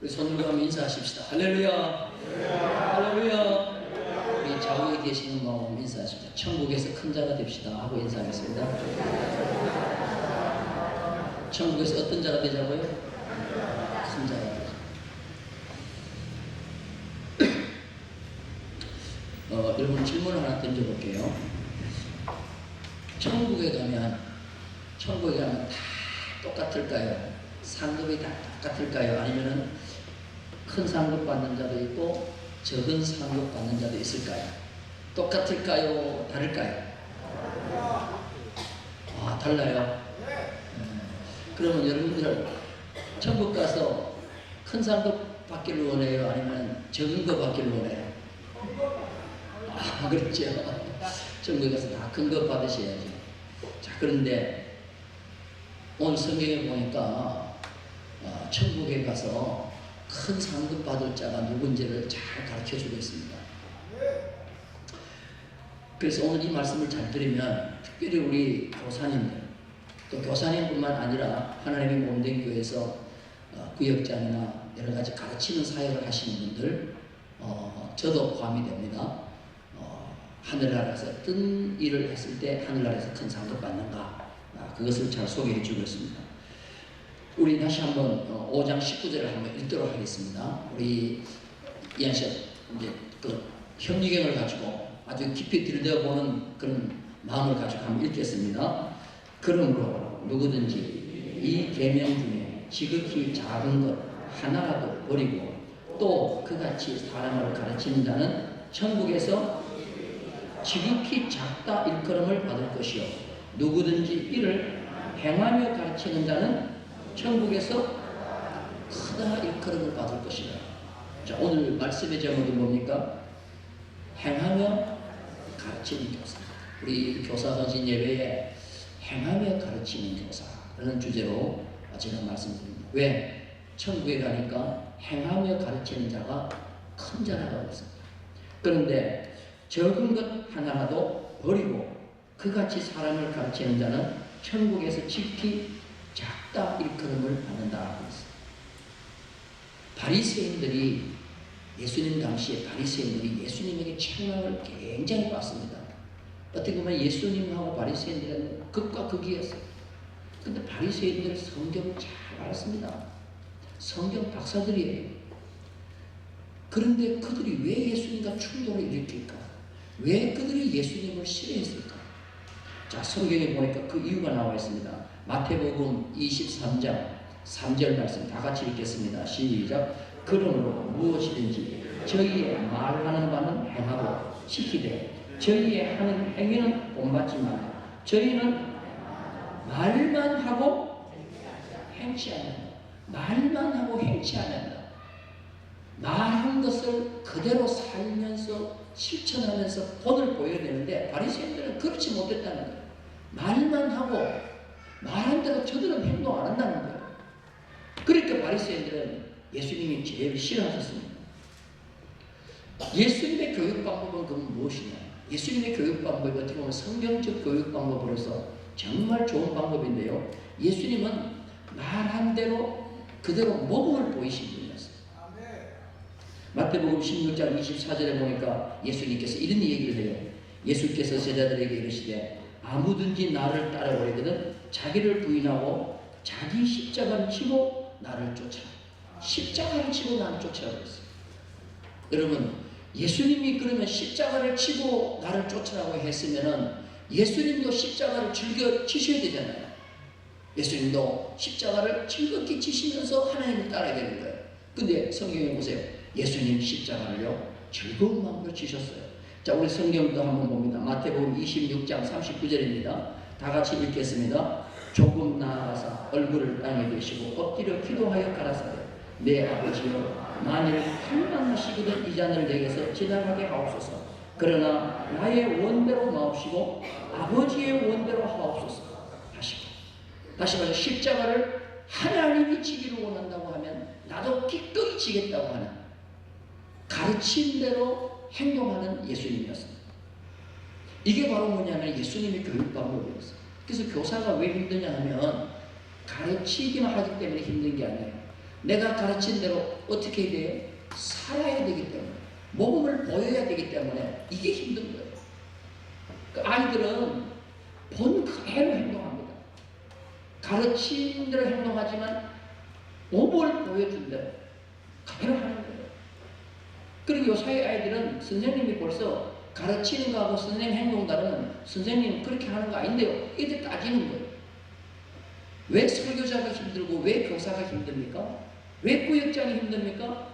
우리 손 들고 한번 인사하십시다. 할렐루야. 할렐루야. 우리 좌우에 계시는 마음 인사하십시다. 천국에서 큰 자가 됩시다 하고 인사하겠습니다. 천국에서 어떤 자가 되자고요? 큰 자가 되자. 여러분 질문을 하나 던져볼게요. 천국에 가면 다 똑같을까요? 상급이 다 똑같을까요? 아니면은 큰 상급 받는 자도 있고 적은 상급 받는 자도 있을까요? 똑같을까요? 다를까요? 아, 달라요? 그러면 여러분들 천국 가서 큰 상급 받기를 원해요? 아니면 적은 거 받기를 원해요? 아, 그렇죠. 천국에 가서 다 큰 거 받으셔야죠. 자, 그런데 오늘 성경에 보니까 천국에 가서 큰 상급 받을 자가 누군지를 잘 가르쳐 주고 있습니다. 그래서 오늘 이 말씀을 잘 들으면 특별히 우리 교사님들, 또 교사님뿐만 아니라 하나님의 몸된 교회에서 구역장이나 여러 가지 가르치는 사역을 하시는 분들, 저도 포함이 됩니다. 하늘나라에서 어떤 일을 했을 때 하늘나라에서 큰 상급 받는가, 그것을 잘 소개해 주고 있습니다. 우리 다시 한번 5장 19절을 한번 읽도록 하겠습니다. 우리 이한 씨가 이제 그 현리경을 가지고 아주 깊이 들여다보는 그런 마음을 가지고 한번 읽겠습니다. 그러므로 누구든지 이 계명 중에 지극히 작은 것 하나라도 버리고 또 그같이 사람을 가르치는 자는 천국에서 지극히 작다 일컬음을 받을 것이요 누구든지 이를 행하며 가르치는 자는 천국에서 크다 일컬음을 받을 것이다. 자, 오늘 말씀의 제목이 뭡니까? 행하며 가르치는 교사. 우리 교사 헌신 예배에 행하며 가르치는 교사 라는 주제로 제가 말씀드립니다. 왜? 천국에 가니까 행하며 가르치는 자가 큰 자라고 했습니다. 그런데 적은 것 하나라도 버리고 그같이 사람을 가르치는 자는 천국에서 지극히 작다 일컬음을 받는다고 했습니다. 바리새인들이 예수님 당시에 바리새인들이 예수님에게 책망을 굉장히 받습니다. 어떻게 보면 예수님하고 바리새인들은 극과 극이었어요. 근데 바리새인들은 성경을 잘 알았습니다. 성경 박사들이에요. 그런데 그들이 왜 예수님과 충돌을 일으킬까? 왜 그들이 예수님을 싫어했을까? 자, 성경에 보니까 그 이유가 나와 있습니다. 마태복음 23장 3절 말씀 다 같이 읽겠습니다. 시작. 그러므로 무엇이든지 저희의 말하는 바는 행하고 시키되 저희의 하는 행위는 본받지 말라. 저희는 말만 하고 행치 않는다. 말만 하고 행치 않는다. 말한 것을 그대로 살면서 실천하면서 본을 보여야 되는데 바리새인들은 그렇지 못했다는 거예요. 말만 하고 말한 대로 저들은 행동 안 한다는 거예요. 그러니까 바리새인들은 예수님이 제일 싫어하셨습니다. 예수님의 교육 방법은 그건 무엇이냐? 예수님의 교육 방법이 어떻게 보면 성경적 교육 방법으로서 정말 좋은 방법인데요. 예수님은 말한 대로 그대로 모범을 보이신 분이었어요. 마태복음 16장 24절에 보니까 예수님께서 이런 얘기를 해요. 예수께서 제자들에게 이르시되 아무든지 나를 따라오려거든 자기를 부인하고 자기 십자가를 지고 나를 쫓아라. 십자가를 지고 나를 쫓아라고 했어요. 여러분, 예수님이 그러면 십자가를 지고 나를 쫓아라고 했으면은 예수님도 십자가를 즐겨 지셔야 되잖아요. 예수님도 십자가를 즐겁게 지시면서 하나님을 따라야 되는 거예요. 근데 성경에 보세요. 예수님 십자가를요 즐거운 마음으로 지셨어요. 자, 우리 성경도 한번 봅니다. 마태복음 26장 39절입니다. 다 같이 읽겠습니다. 조금 나아가서 얼굴을 땅에 대시고 엎드려 기도하여 가라사대 내 아버지여 만일 할만하시거든 이 잔을 내게서 지나가게 하옵소서. 그러나 나의 원대로 마옵시고 아버지의 원대로 하옵소서. 다시 말해 십자가를 하나님이 지기를 원한다고 하면 나도 기꺼이 지겠다고 하는 가르친 대로 행동하는 예수님이었습니다. 이게 바로 뭐냐면 예수님의 교육 방법이었어요. 그래서 교사가 왜 힘드냐 하면 가르치기만 하기 때문에 힘든 게 아니에요. 내가 가르친 대로 어떻게 해야 돼요? 살아야 되기 때문에, 모범을 보여야 되기 때문에 이게 힘든 거예요. 그 아이들은 본 그대로 행동합니다. 가르친 대로 행동하지만 모범을 보여준 대로 그대로 하는 거예요. 그리고 요사이 아이들은 선생님이 벌써 가르치는 거하고 선생님 행동 다르면 선생님 그렇게 하는 거 아닌데요, 이렇게 따지는 거예요. 왜 설교자가 힘들고 왜 교사가 힘듭니까? 왜 구역장이 힘듭니까?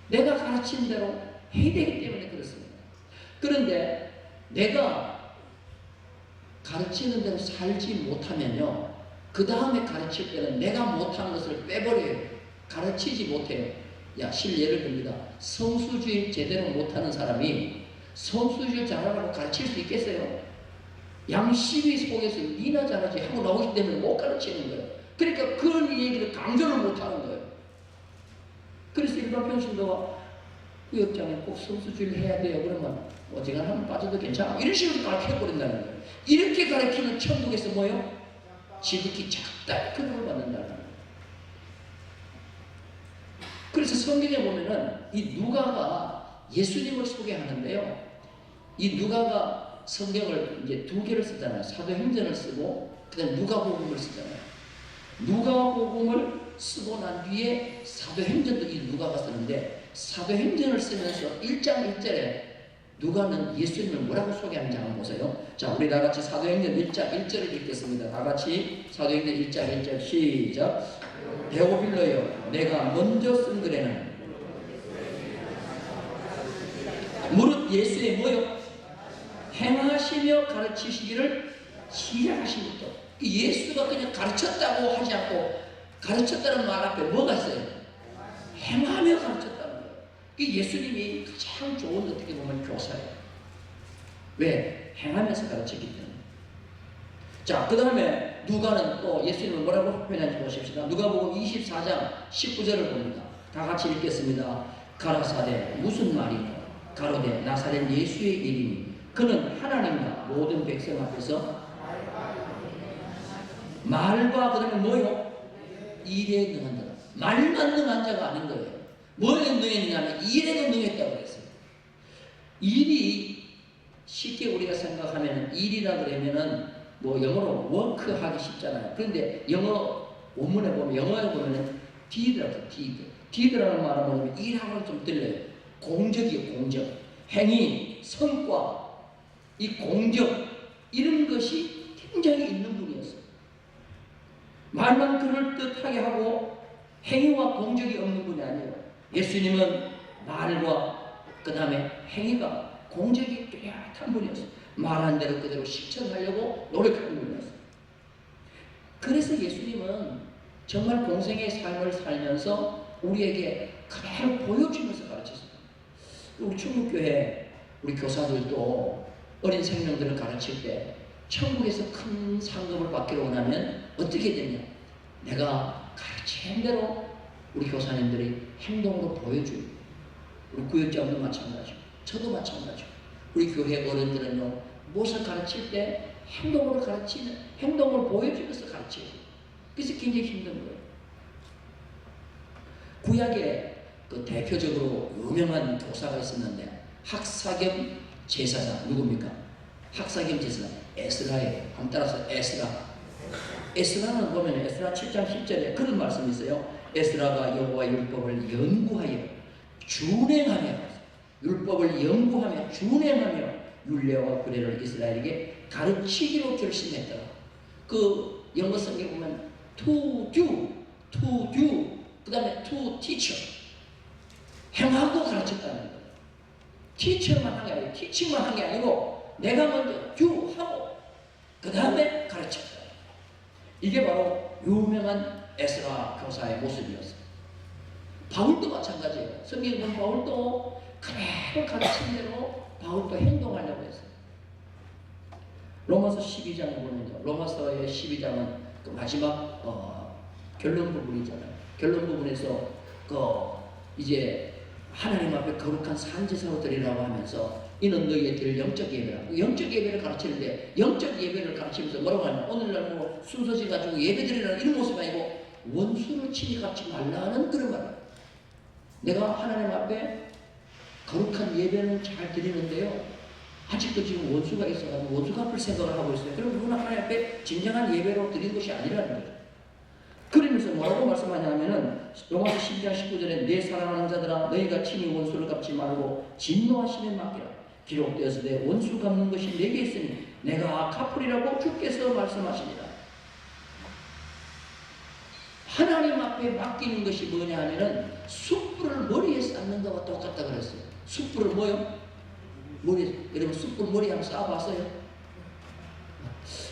내가 가르친 대로 해야 되기 때문에 그렇습니다. 그런데 내가 가르치는 대로 살지 못하면요, 그 다음에 가르칠 때는 내가 못한 것을 빼버려요. 가르치지 못해요. 야, 예를 듭니다. 성수주의 제대로 못하는 사람이 성수주의 잘하라고 가르칠 수 있겠어요? 양심이 속에서 니나 잘하지 하고 나오기 때문에 못 가르치는 거예요. 그러니까 그런 얘기를 강조를 못하는 거예요. 그래서 일반 평신도가 구역장에 꼭 성수주의를 해야 돼요. 그러면 어지간하면 빠져도 괜찮아, 이런 식으로 가르쳐버린다는 거예요. 이렇게 가르치면 천국에서 뭐예요? 지극히 작다, 그런 걸 받는다는 거예요. 그래서 성경에 보면은 이 누가가 예수님을 소개하는데요, 이 누가가 성경을 이제 두 개를 쓰잖아요. 사도행전을 쓰고 그다음에 누가복음을 쓰잖아요. 누가복음을 쓰고 난 뒤에 사도행전도 이 누가가 쓰는데, 사도행전을 쓰면서 1장 1절에 누가는 예수님을 뭐라고 소개하는지 한번 보세요. 자, 우리 다 같이 사도행전 1장 1절을 읽겠습니다. 다 같이 사도행전 1장 1절 시작. 데오빌로여, 내가 먼저 쓴 글에는 무릇 예수의 뭐요? 행하시며 가르치시기를 시작하신 것도, 예수가 그냥 가르쳤다고 하지 않고 가르쳤다는 말 앞에 뭐가 있어요? 행하며 가르쳤다는 거예요. 예수님이 가장 좋은, 어떻게 보면 교사예요. 왜? 행하면서 가르치기 때문에. 자, 그 다음에 누가는 또 예수님을 뭐라고 표현하는지 보십시다. 누가복음 24장 19절을 봅니다. 다 같이 읽겠습니다. 가라사대 무슨 말이냐? 가로되 나사렛 예수의 이름이 그는 하나님과 모든 백성 앞에서 말과 그 다음에 뭐요? 일에 능한 자다. 말만 능한 자가 아닌 거예요. 뭐에 능했느냐면 일에도 능했다고 그랬어요. 일이 쉽게 우리가 생각하면, 일이라 그러면은 뭐 영어로 워크 하기 쉽잖아요. 그런데 영어 원문에 보면, 영어에 보면은 deed라고, deed라는 말은 뭐냐면 일하고는 좀 들려요. 공적이에요, 공적. 행위, 성과, 이 공적, 이런 것이 굉장히 있는 분이었어요. 말만 그럴듯하게 하고 행위와 공적이 없는 분이 아니에요. 예수님은 말과 그 다음에 행위가, 공적이 뚜렷한 분이었어요. 말한 대로 그대로 실천하려고 노력하는 분이었어요. 그래서 예수님은 정말 공생의 삶을 살면서 우리에게 그대로 보여주면서 가르쳤어요. 우리 충북교회 우리 교사들도 어린 생명들을 가르칠 때 천국에서 큰 상급을 받기로 원하면 어떻게 되냐? 내가 가르친 대로 우리 교사님들이 행동으로 보여줘요. 우리 구역장도 마찬가지고 저도 마찬가지고 우리 교회 어른들은요, 무엇을 가르칠 때 행동으로 가르치는, 행동을 보여주면서 가르쳐요. 그래서 굉장히 힘든 거예요. 구약에 그 대표적으로 유명한 교사가 있었는데, 학사겸 제사장, 누굽니까? 학사겸 제사장 에스라예요. 한번 따라서 에스라. 에스라는 보면 에스라 7장 10절에 그런 말씀이 있어요. 에스라가 여호와 율법을 연구하여 준행하며, 율법을 연구하며 준행하며 율례와 규례를 이스라엘에게 가르치기로 결심했더라. 그 영어 성경 보면 to do, 그 다음에 to teach, 행하고 가르쳤다는 거예요. teach만 한 게 아니고, teach만 한 게 아니고 내가 먼저 do 하고 그 다음에 가르쳤다. 이게 바로 유명한 에스라 교사의 모습이었어요. 바울도 마찬가지예요. 성경 보면 바울도 그대로 가르친 대로 바울도 행동하려고 했어요. 로마서 12장을 보면요, 로마서의 12장은 그 마지막 결론 부분이잖아요. 결론 부분에서 이제 하나님 앞에 거룩한 산제사로 드리라고 하면서 이는 너희의 들 영적 예배라고, 영적 예배를 가르치는데, 영적 예배를 가르치면서 뭐라고 하냐면 오늘날 뭐 순서지 가지고 예배 드리라는 이런 모습이 아니고 원수를 친히 갚지 말라는 그런 말이에요. 내가 하나님 앞에 거룩한 예배는 잘 드리는데요, 아직도 지금 원수가 있어가지고 원수 갚을 생각을 하고 있어요. 그럼 그건 하나님 앞에 진정한 예배로 드린 것이 아니라는 거예요. 그러면서 뭐라고 말씀하냐면은 로마서 12장 19절에 내 사랑하는 자들아 너희가 친히 원수를 갚지 말고 진노하심에 맡기라. 기록되었으되 원수 갚는 것이 내게 있으니 내가 갚으리라고 주께서 말씀하시니라. 하나님 앞에 맡기는 것이 뭐냐 하면은 숯불을 머리에 쌓는 것과 똑같다 그랬어요. 숯불을 뭐요? 머리에, 여러분 숯불 머리에 한번 쌓아봤어요?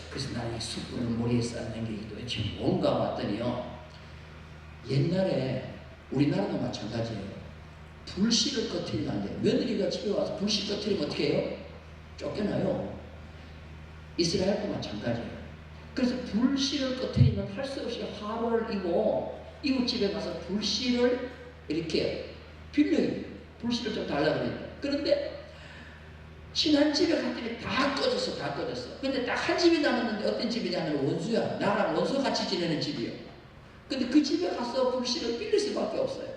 그래서 나는 이 숯불을 머리에 쌓는 게 도대체 뭔가 봤더니요, 옛날에 우리나라도 마찬가지예요. 불씨를 꺼트리면 안 돼요. 며느리가 집에 와서 불씨 꺼트리면 어떻게 해요? 쫓겨나요. 이스라엘도 마찬가지예요. 그래서 불씨를 꺼트리면 할 수 없이 화로를 이고 이웃집에 가서 불씨를 이렇게 빌려요. 불씨를 좀 달라고 그래요. 그런데 친한 집에 갔더니 다 꺼졌어. 다 꺼졌어. 근데 딱 한 집이 남았는데 어떤 집이냐면 원수야. 나랑 원수 같이 지내는 집이요. 근데 그 집에 가서 불씨를 빌릴 수밖에 없어요.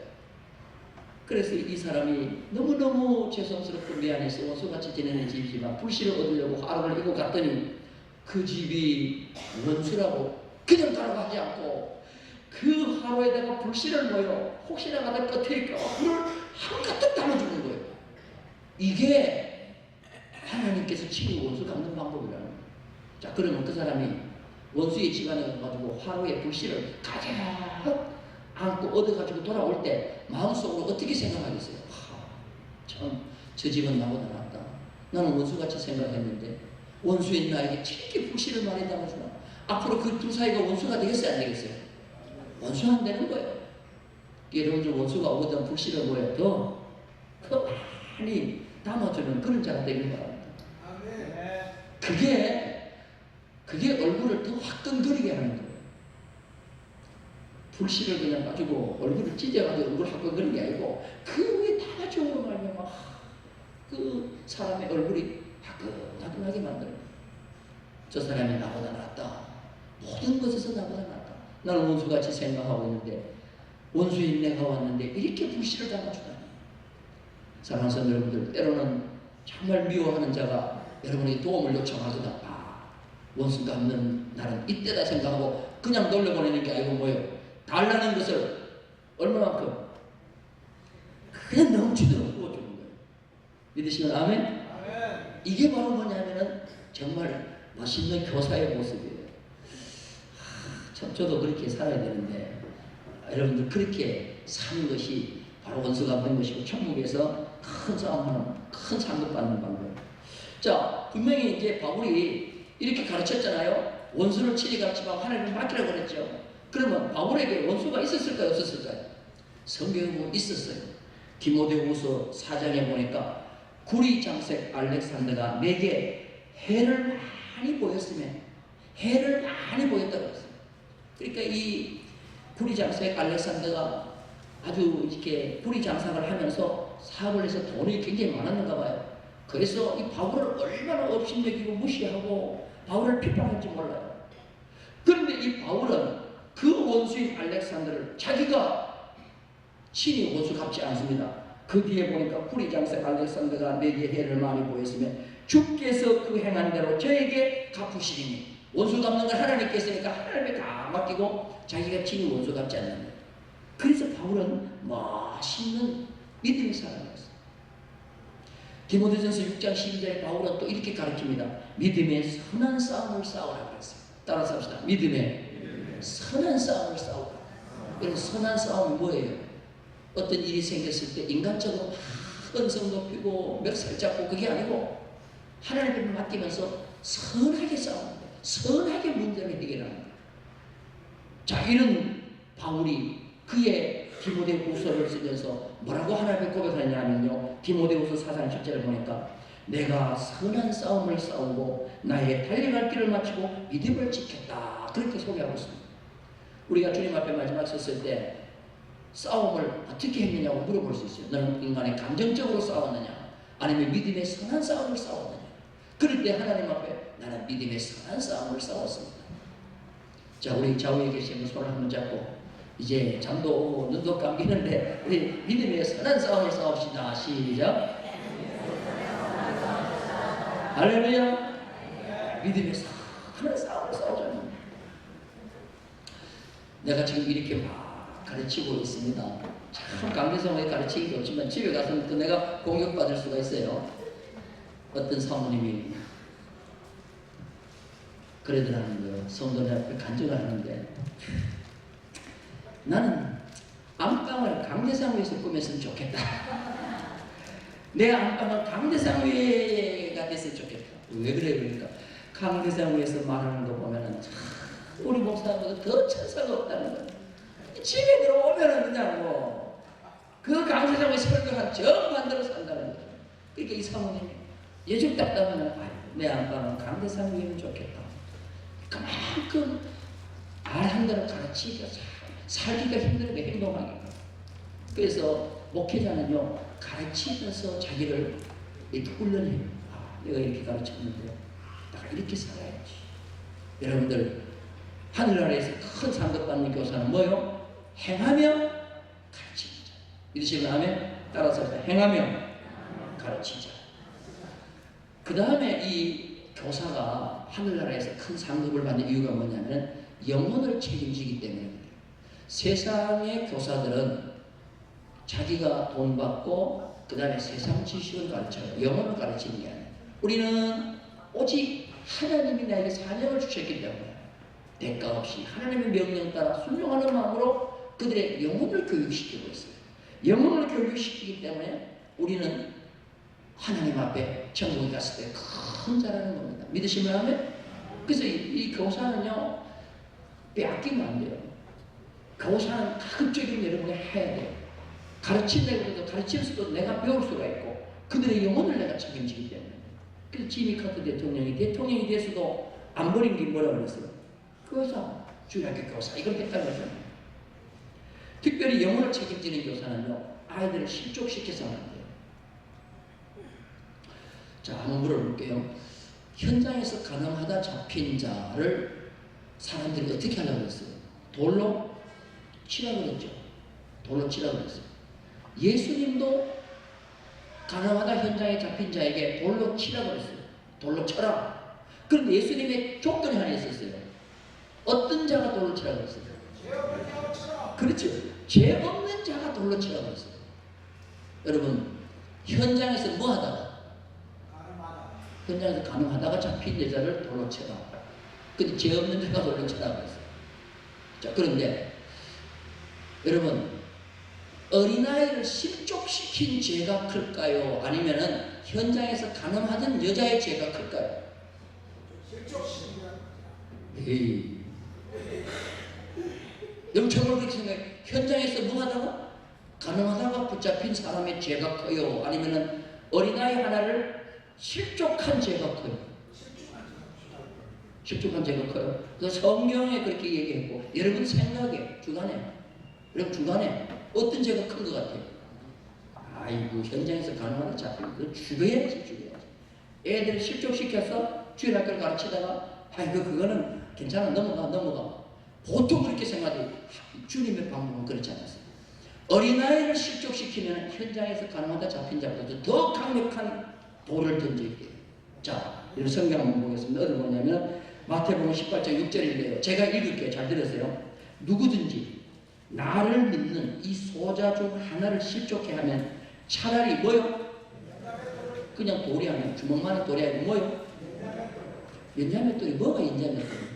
그래서 이 사람이 너무너무 죄송스럽고 미안해서 원수같이 지내는 집이지만 불씨를 얻으려고 화로를 이고 갔더니 그 집이 원수라고 그냥 가라고 하지 않고 그 화로에다가 불씨를 모여 혹시나 가다 꺼트릴까 불을 한가득 담아주는 거예요. 이게 하나님께서 친히 원수 갚는 방법이라는 거예요. 자, 그러면 그 사람이 원수의 집안에 가가지고 화로에 불씨를 가득 안고 얻어가지고 돌아올 때 마음속으로 어떻게 생각하겠어요? 참, 저 집은 나보다 낫다. 나는 원수같이 생각했는데 원수인 나에게 이렇게 불씨를 많이 담아주나? 앞으로 그 두 사이가 원수가 되겠어요? 안 되겠어요? 원수 안 되는 거예요. 여러분들 원수가 오거든 불씨를 뭐예요? 더 많이 담아주는 그런 자가 되는 바랍니다. 그게 얼굴을 더 화끈거리게 하는 거예요. 불씨를 그냥 가지고 얼굴을 찢어가지고 얼굴을 화끈거리는 게 아니고 그 위에 담아주므로 말미암아 그 사람의 얼굴이 화끈하게 만들어요. 저 사람이 나보다 낫다. 모든 것에서 나보다 낫다. 나는 원수같이 생각하고 있는데 원수인 내가 왔는데 이렇게 불씨를 담아주다니. 사랑하는 성도 여러분들, 때로는 정말 미워하는 자가 여러분에게 도움을 요청하거나 원수 갚는 날은 이때다 생각하고 그냥 돌려보내는 게 아니고 뭐예요? 달라는 것을 얼마만큼 그냥 넘치도록 부어주는 거예요. 믿으시면 아멘? 아멘. 이게 바로 뭐냐면은 정말 멋있는 교사의 모습이에요. 참 저도 그렇게 살아야 되는데 여러분들 그렇게 사는 것이 바로 원수 갚는 것이고 천국에서 큰 싸움하는 큰 상급 받는 방법. 자, 분명히 이제 바울이 이렇게 가르쳤잖아요. 원수를 친히 갚지만 하나님을 맡기라고 그랬죠. 그러면 바울에게 원수가 있었을까요? 없었을까요? 성경에 보면 있었어요. 디모데후서 4장에 보니까 구리 장색 알렉산더가 내게 해를 많이 보였으면 해를 많이 보였다고 했어요. 그러니까 이 구리 장색 알렉산더가 아주 이렇게 구리 장사를 하면서 사업을 해서 돈이 굉장히 많았는가 봐요. 그래서 이 바울을 얼마나 업신여기고 무시하고 바울을 핍박할지 몰라요. 그런데 이 바울은 그 원수인 알렉산더를 자기가 친히 원수 갚지 않습니다. 그 뒤에 보니까 구리장색 알렉산더가 내게 해를 많이 보였으며 주께서 그 행한 대로 저에게 갚으시리니 원수 갚는 걸 하나님께 했으니까 하나님께 다 맡기고 자기가 친히 원수 갚지 않는 거예요. 그래서 바울은 멋있는 믿음의 사람이었어요. 디모데전서 6장 12절에 바울은 또 이렇게 가르칩니다. 믿음의 선한 싸움을 싸우라고 했어요. 따라서 합시다. 믿음의 선한 싸움을 싸우라. 여러분, 선한 싸움이 뭐예요? 어떤 일이 생겼을 때 인간적으로 언성 높이고 멱살 잡고 그게 아니고 하나님께 맡기면서 선하게 싸우는 거예요. 선하게 문제를 해결하는 거예요. 자, 이런 바울이 그의 디모데후서를 쓰면서 뭐라고 하나님께 고백하냐면요, 디모데후서 4장 10절을 보니까 내가 선한 싸움을 싸우고 나의 달려갈 길을 마치고 믿음을 지켰다, 그렇게 소개하고 있습니다. 우리가 주님 앞에 마지막 섰을 때 싸움을 어떻게 했느냐고 물어볼 수 있어요. 너는 인간의 감정적으로 싸웠느냐 아니면 믿음의 선한 싸움을 싸웠느냐. 그럴 때 하나님 앞에 나는 믿음의 선한 싸움을 싸웠습니다. 자, 우리 좌우에 계시는 손을 한번 잡고 이제 잠도 오고 눈도 감기는데 우리 믿음의 선한 싸움을 싸웁시다. 시작. 할렐루야. 믿음의 선한 싸움을 싸우자는. 내가 지금 이렇게 막 가르치고 있습니다. 참 강대상에 가르치기 좋지만 집에 가서는 또 내가 공격받을 수가 있어요. 어떤 사모님이 그러더라는 거예요. 성도들 앞에 간증을 하는데, 나는 안방을 강대상 위에서 꾸몄으면 좋겠다. 내 안방은 강대상 위에가 됐으면 좋겠다. 왜 그래? 그러니까 강대상 위에서 말하는 거 보면은 우리 목사님보다 더 천사가 없다는 거예요. 집에 들어오면은 그냥 뭐 그 강대상 위에 설교한 정반대로 산다는 거예요. 그러니까 이 사모님이 예적 답답하면 내 안방은 강대상 위에는 좋겠다. 그만큼 말한 대로 가르치기가 살기가 힘들게 행동하기가. 그래서 목회자는요, 가르치면서 자기를 이렇게 훈련해요. 내가 이렇게 가르쳤는데 내가 이렇게 살아야지. 여러분들, 하늘나라에서 큰 상급 받는 교사는 뭐요? 행하며 가르치는 자. 믿으시면 하면 따라서 행하며 가르치는 자. 그 다음에 이 교사가 하늘나라에서 큰 상급을 받는 이유가 뭐냐면 영혼을 책임지기 때문에 그래요. 세상의 교사들은 자기가 돈 받고 그 다음에 세상 지식을 가르쳐요. 영혼을 가르치는 게 아니에요. 우리는 오직 하나님이 나에게 사명을 주셨기 때문에 대가 없이 하나님의 명령 따라 순종하는 마음으로 그들의 영혼을 교육시키고 있어요. 영혼을 교육시키기 때문에 우리는 하나님 앞에 천국에 갔을 때 큰 자라는 겁니다. 믿으시면 하면? 그래서 이 교사는요, 빼앗기면 안 돼요. 교사는 가급적이면 여러분이 해야 돼요. 가르친다고 가르치면서도 내가 배울 수가 있고 그들의 영혼을 내가 책임지기 때문에. 그래서 지미 카터 대통령이 돼서도 안 버린 게 뭐라고 그랬어요? 교사, 주일학교 교사, 이걸 했다는 거죠. 특별히 영혼을 책임지는 교사는요, 아이들을 실족시켜서는 안 돼요. 자, 한번 물어볼게요. 현장에서 가늠하다 잡힌 자를 사람들이 어떻게 하려고 했어요? 돌로 치라고 그랬죠. 돌로 치라고 그랬어요. 예수님도 가늠하다 현장에 잡힌 자에게 돌로 치라고 그랬어요. 돌로 쳐라. 그런데 예수님의 조건이 하나 있었어요. 어떤 자가 돌로 치라고 그랬어요? 그렇죠. 죄 없는 자가 돌로 치라고 그랬어요. 여러분, 현장에서 뭐 하다가? 현장에서 가늠하다가 잡힌 여자를 돌로 쳐라. 근데 죄 없는 자가 돌로 치라고 했어요. 자, 그런데 여러분, 어린아이를 실족시킨 죄가 클까요? 아니면은 현장에서 가늠하던 여자의 죄가 클까요? 에이. 여러분, 저걸 그렇게 생각해요. 현장에서 뭐 하다가? 가늠하다가 붙잡힌 사람의 죄가 커요? 아니면은 어린아이 하나를 실족한 죄가 커요? 실족한 죄가 커요. 그래서 성경에 그렇게 얘기했고, 여러분 생각에 주관해. 여러분 주관해. 어떤 죄가 큰 것 같아요? 아이고, 현장에서 가늠하다 잡히면 그거 죽여야지. 애들을 실족시켜서 주일학교를 가르치다가 아이고 그거는 괜찮아, 넘어가. 보통 그렇게 생각해요. 주님의 방법은 그렇지 않았어요. 어린아이를 실족시키면 현장에서 가늠하다 잡힌 자보다 더 강력한 돌을 던져야 돼요. 자, 이런 성경 한번 보겠습니다. 어디 뭐냐면 마태복음 18장 6절인데요. 제가 읽을게요. 잘 들으세요. 누구든지 나를 믿는 이 소자 중 하나를 실족해 하면 차라리 뭐요? 그냥 돌이 아니야. 주먹만한 돌이 아니고 뭐요? 연자맷돌이 뭐가 연자맷돌?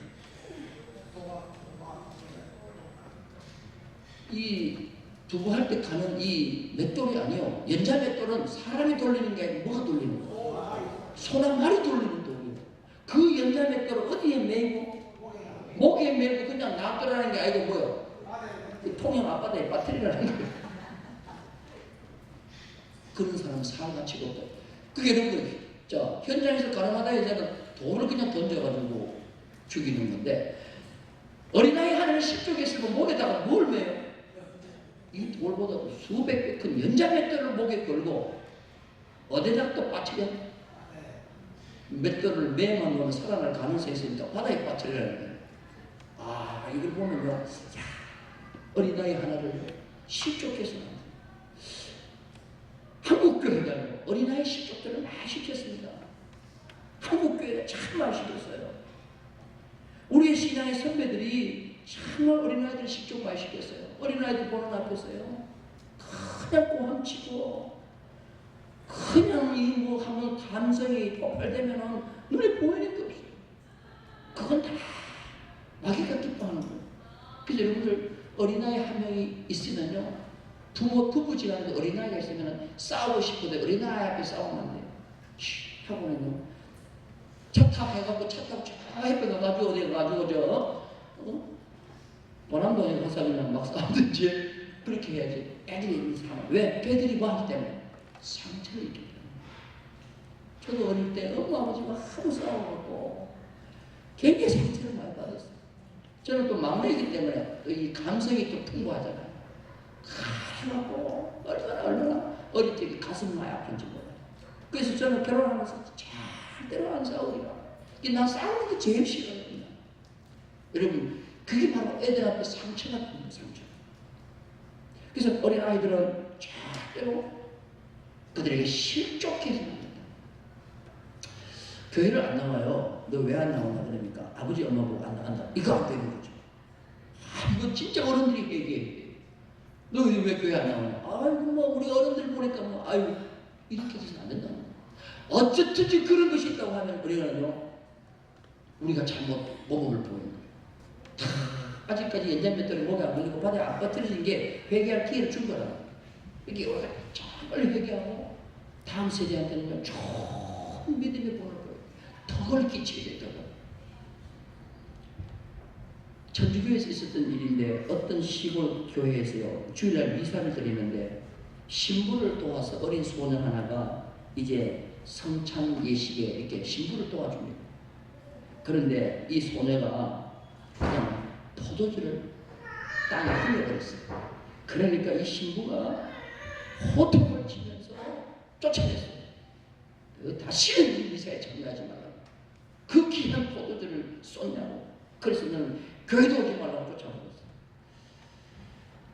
이 두부할 때 가는 이 맷돌이 아니요. 연자맷돌은 사람이 돌리는 게 아니고 뭐가 돌리는 거예요? 소나 말이 돌리는 돌이에요. 그 연자맷돌을 어디에 메고? 목에 메고 그냥 놔두라는 게 아니고 뭐요? 통영 앞바다에 빠뜨리라는 거예요. 그런 사람은 살가치가 없다. 그게 여러분들, 자, 현장에서 가늠하다 여자는 돌을 그냥 던져가지고 죽이는 건데, 어린아이 하나를 실족했으면 목에다가 뭘 매요? 이 돌보다 수백 배 큰 연자맷돌을 목에 걸고 어디다 또 빠뜨려? 맷돌을 매만 놓으면 살아날 가능성이 있으니까 바다에 빠뜨리라는 거예요. 아, 이걸 보면요, 야, 어린아이 하나를 실족해서 한국교회가 어린아이 실족들을 많이 시켰습니다. 한국교회가 참 많이 시켰어요. 우리의 신앙의 선배들이 정말 어린아이들 실족 많이 시켰어요. 어린아이들 보는 앞에서요. 그냥 꼬함치고 그냥 이 뭐 하면 감성이 폭발되면은 눈에 보이는 게 없어요. 그건 다 마귀가 기뻐하는 거예요. 그래서 여러분들 어린아이 한 명이 있으면요, 부부지간에 어린아이가 있으면 싸우고 싶어도 어린아이 앞에 싸우면 안 돼요. 하고는요, 차 타고 해갖고 차 타고 쫙 해변 가가지고 어디 가가지고 원한동에 가서 그냥 막 싸우든지 그렇게 해야지. 애들이 있는 상황. 왜? 애들이 뭐 하기 때문에 상처를 입기 때문에. 저도 어릴 때 엄마 아버지가 하도 싸워갖고 굉장히 상처를 많이 받았어요. 저는 또 막내이기 때문에 이 감성이 또 풍부하잖아요. 그래갖고 얼마나 어릴 때 가슴이 많이 아픈지 몰라요. 그래서 저는 결혼하면서 절대로 안 싸우리라. 난 싸우는 게 제일 싫어요. 그냥. 여러분, 그게 바로 애들 앞에 상처가 되는 거예요. 상처. 그래서 어린 아이들은 절대로 그들에게 실족해서는 안 된다. 교회를 안 나와요. 너 왜 안 나오나 그러니까 아버지 엄마 보고 안 나간다. 이거 안 되는 거죠. 이거 진짜 어른들이 얘기해. 너 왜 교회 안 나오냐? 아이고 뭐 우리 어른들 보니까 뭐 아이고 이렇게 해서는 안 된다는 거야. 어쨌든지 그런 것이 있다고 하면 우리가 잘못 모범을 보이는 거예요. 아직까지 연장뱃돌이 목에 안 걸리고 바닥에 안 빠뜨려진 게 회개할 기회를 준 거라. 이렇게 우리가 빨리 회개하고 다음 세대한테는요 좋은 믿음의 본을 보여요. 덕을 끼치게 되더라고요. 전주교회에서 있었던 일인데 어떤 시골 교회에서요 주일날 미사를 드리는데 신부를 도와서 어린 소년 하나가 이제 성찬 예식에 이렇게 신부를 도와줍니다. 그런데 이 소녀가 그냥 포도주를 땅에 흘려버렸어요. 그러니까 이 신부가 호통을 치면서 쫓아냈어요. 다시는 이 미사에 참여하지 말라. 그 귀한 포도주를 쏟냐고. 그래서 너는 교회도 오지 말라고 쫓아버렸어요.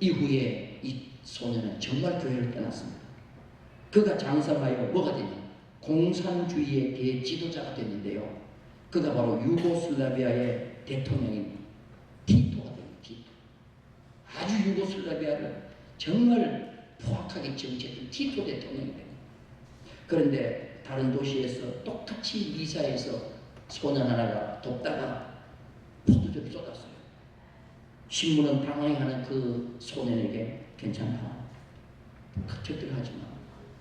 이후에 이 소녀는 정말 교회를 떠났습니다. 그가 장성하여 뭐가 되냐? 공산주의의 대지도자가 됐는데요. 그가 바로 유고슬라비아의 대통령인 티토가 됩니다. 티토. 아주 유고슬라비아를 정말 포악하게 정치했던 티토 대통령이 됩니다. 그런데 다른 도시에서 똑같이 미사에서 소년 하나가 돕다가 포도주를 쏟았어요. 신부는 당황해하는 그 소년에게 괜찮다. 절대로 하지 마.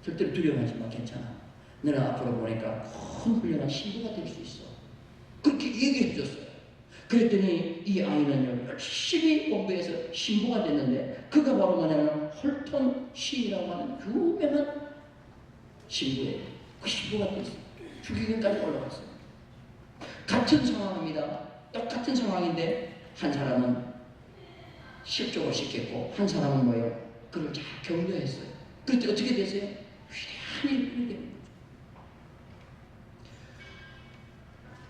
절대로 두려워하지 마. 괜찮아. 너는 앞으로 보니까 큰 훌륭한 신부가 될 수 있어. 그렇게 얘기해 줬어요. 그랬더니 이 아이는요 열심히 공부해서 신부가 됐는데 그가 바로 뭐냐면 홀턴 시인이라고 하는 유명한 신부예요. 그 신부가 됐어요. 죽이기까지 올라갔어요. 같은 상황입니다. 똑같은 상황인데 한 사람은 실족을 시켰고 한 사람은 뭐예요? 그를 잘 격려했어요. 그때 어떻게 되세요? 위대한 일이 됩니다.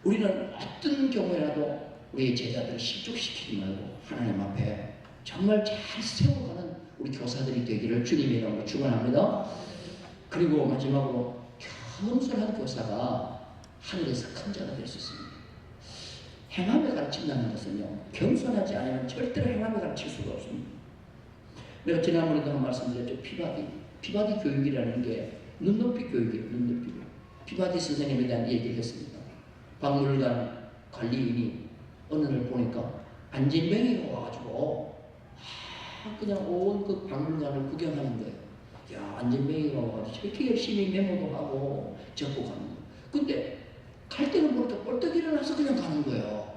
우리는 어떤 경우에라도 우리 제자들을 실족시키지 말고 하나님 앞에 정말 잘 세워가는 우리 교사들이 되기를 주님의 이름으로 축원합니다. 그리고 마지막으로 겸손한 교사가 하늘에서 큰 자가 될 수 있습니다. 행함을 가르친다는 것은요 겸손하지 않으면 절대로 행함을 가르칠 수가 없습니다. 내가 지난번에도 한 말씀드렸죠. 피바디 교육이라는 게 눈높이 교육이에요. 눈높이 교육. 피바디 선생님에 대한 얘기를 했습니다. 박물관 관리인이 어느 날 보니까 안진뱅이가 와가지고 그냥 온 그 박물관을 구경하는 거예요. 야, 안진뱅이가 와가지고 저렇게 열심히 메모도 하고 적고가는 거예요. 근데 갈 때는 모르니까 벌떡 일어나서 그냥 가는 거예요.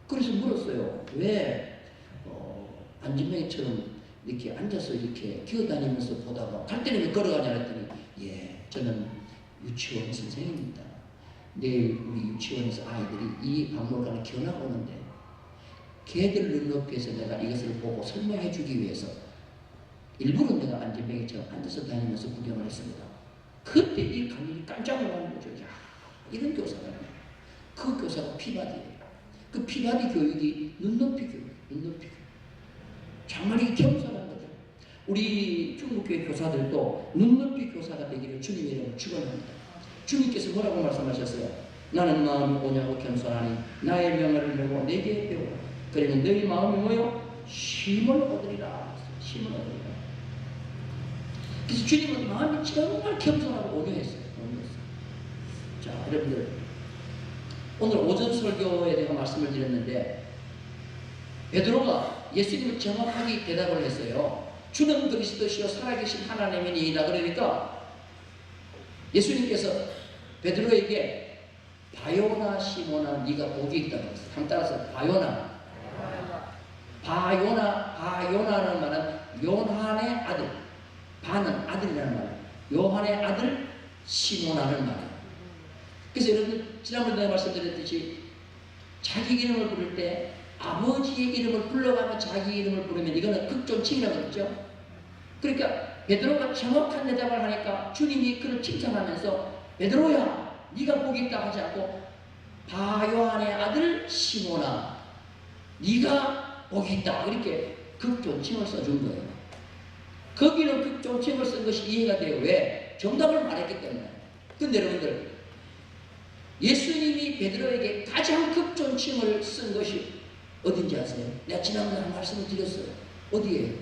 그래서 물었어요. 왜 안진뱅이처럼 이렇게 앉아서 이렇게 기어다니면서 보다가 갈 때는 왜 걸어가냐 했더니 예, 저는 유치원 선생님입니다. 내일 우리 유치원에서 아이들이 이 박물관을 견학하고 오는데 걔들 눈높이에서 내가 이것을 보고 설명해 주기 위해서 일부러 내가 안진뱅이처럼 앉아서 다니면서 구경을 했습니다. 그때 이 관리인이 깜짝 놀라는 거죠. 야, 이런 교사가 그 교사가 피바디예요. 그 피바디 교육이 눈높이 교육, 눈높이 교육. 정말 이 겸손한 거죠. 우리 중국교회 교사들도 눈높이 교사가 되기를 주님의 이름으로 축원합니다. 주님께서 뭐라고 말씀하셨어요? 나는 마음이 오냐고 겸손하니 나의 명을 메고 내게 배우라. 그러면 너희 마음이 뭐요? 쉼을 얻으리라. 쉼을 얻으리라. 그래서 주님은 마음이 정말 겸손하고 온유했어요. 자, 여러분들 오늘 오전 설교에 내가 말씀을 드렸는데 베드로가 예수님을 정확하게 대답을 했어요. 주는 그리스도시요 살아계신 하나님이니이다. 그러니까 예수님께서 베드로에게 바요나 시몬아 네가 복이 있다고 했어요. 한번 따라서 바요나. 바요나라는 말은 요한의 아들. 바는 아들이라는 말이에요. 요한의 아들 시몬아는 말이에요. 그래서 여러분 지난번에 내가 말씀드렸듯이 자기 이름을 부를 때 아버지의 이름을 불러가며 자기 이름을 부르면 이거는 극존칭이라고 그랬죠. 그러니까 베드로가 정확한 대답을 하니까 주님이 그를 칭찬하면서 베드로야 네가 복이 있다 하지 않고 바요한의 아들 시몬아 네가 복이 있다 이렇게 극존칭을 써준 거예요. 거기는 극존칭을 쓴 것이 이해가 돼요. 왜? 정답을 말했기 때문에. 근데 여러분들 예수님이 베드로에게 가장 극존칭을 쓴 것이 어딘지 아세요? 내가 지난번에 한 말씀을 드렸어요. 어디에요?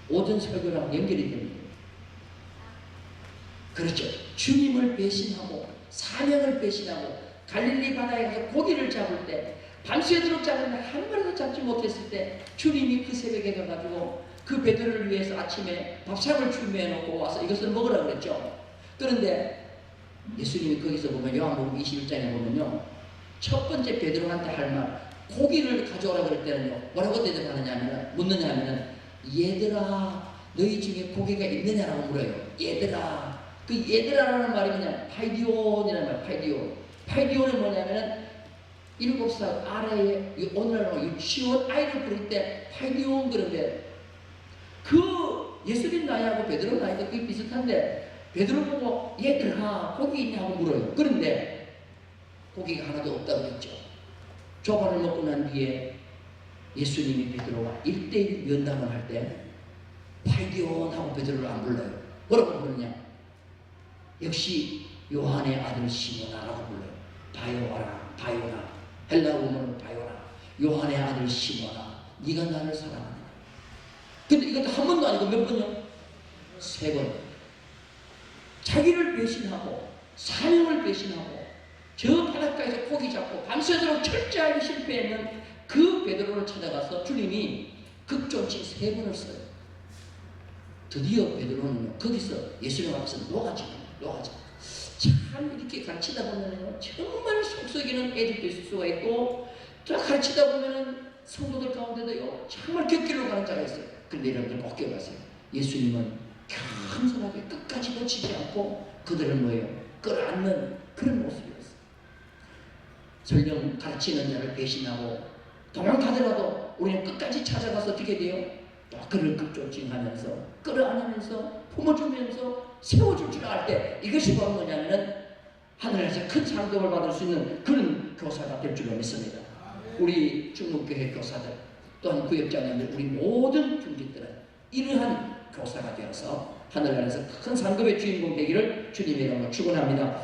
오전 설교랑 연결이 됩니다. 그렇죠. 주님을 배신하고 사명을 배신하고 갈릴리 바다에 가서 고기를 잡을 때 밤새도록 잡았는데 한 마리도 잡지 못했을 때 주님이 그 새벽에 가가지고 그 베드로를 위해서 아침에 밥상을 준비해 놓고 와서 이것을 먹으라고 그랬죠. 그런데 예수님이 거기서 보면 요한복음 21장에 보면요 첫 번째 베드로한테 할 말 고기를 가져오라 그럴 때는요 뭐라고 대답하느냐면 묻느냐면은 얘들아 너희 중에 고기가 있느냐라고 물어요. 얘들아. 그 얘들아라는 말이 그냥 파이디온이라는 말. 파이디온은 뭐냐면은 7살 아래에 오늘날로 유치원 아이를 부를 때 파이디온 그런데 그 예수님 나이하고 베드로 나이가 거의 비슷한데 베드로 보고 얘들아 고기 있냐고 물어요. 그런데 고기가 하나도 없다고 했죠. 조반을 먹고 난 뒤에 예수님이 베드로가 1대1 면담을 할 때 파이디온 하고 베드로를 안 불러요. 뭐라고 부르냐? 역시 요한의 아들 시몬아라고 불러요. 바요나 헬라어 원어는 바요나 요한의 아들 시몬아 네가 나를 사랑하느냐. 근데 이것도 한 번도 아니고 몇 번요? 3번. 자기를 배신하고 사명을 배신하고 저 바닷가에서 고기 잡고 밤새도록 철저하게 실패했는 그 베드로를 찾아가서 주님이 극존칭 3번을 써요. 드디어 베드로는요 거기서 예수님 앞에서 녹아져. 참 이렇게 가르치다 보면은 정말 속썩이는 애들도 있을 수가 있고 또 가르치다 보면은 성도들 가운데도요 정말 곁길로 가는 자가 있어요. 그런데 여러분들 꼭 기억하세요. 예수님은 겸손하게 끝까지 놓치지 않고 그들을 뭐예요? 끌어안는 그런 모습이었어요. 설령 가르치는 자를 배신하고 도망가더라도 우리는 끝까지 찾아가서 어떻게 돼요? 또 그를 극존칭하면서 끌어안으면서 품어주면서 세워줄 줄 알 때 이것이 바로 뭐냐면 하늘에서 큰 상급을 받을 수 있는 그런 교사가 될 줄로 믿습니다. 우리 중국교회 교사들 또한 구역장님들 우리 모든 중직들은 이러한 교사가 되어서 하늘나라에서 큰 상급의 주인공 되기를 주님의 이름으로 축원합니다.